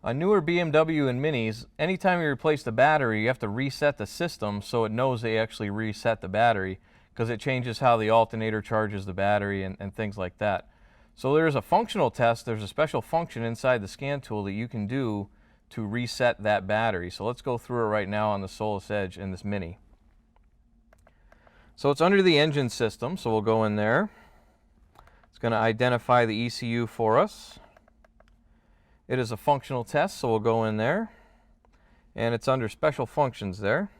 On newer BMW and Minis, anytime you replace the battery, you have to reset the system so it knows they actually reset the battery, because it changes how the alternator charges the battery and things like that. So there's a functional test, there's a special function inside the scan tool that you can do to reset that battery. So let's go through it right now on the Solus Edge in this Mini. So it's under the engine system, so we'll go in there. It's going to identify the ECU for us. It is a functional test, so we'll go in there. And it's under special functions there.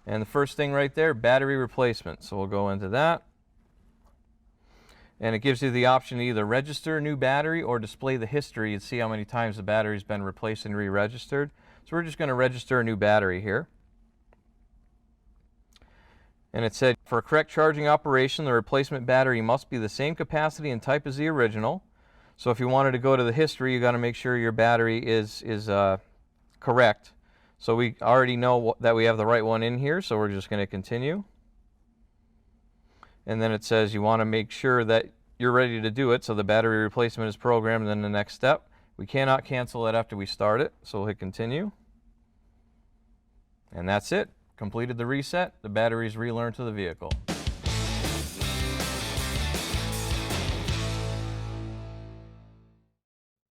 And the first thing right there, battery replacement. So we'll go into that. And it gives you the option to either register a new battery or display the history and see how many times the battery's been replaced and re-registered. So we're just going to register a new battery here. And it said, for a correct charging operation, the replacement battery must be the same capacity and type as the original. So if you wanted to go to the history, you got to make sure your battery is correct. So we already know that we have the right one in here, so we're just going to continue. And then it says you want to make sure that you're ready to do it, so the battery replacement is programmed, and then the next step. We cannot cancel it after we start it, so we'll hit continue. And that's it. Completed the reset. The battery's relearned to the vehicle.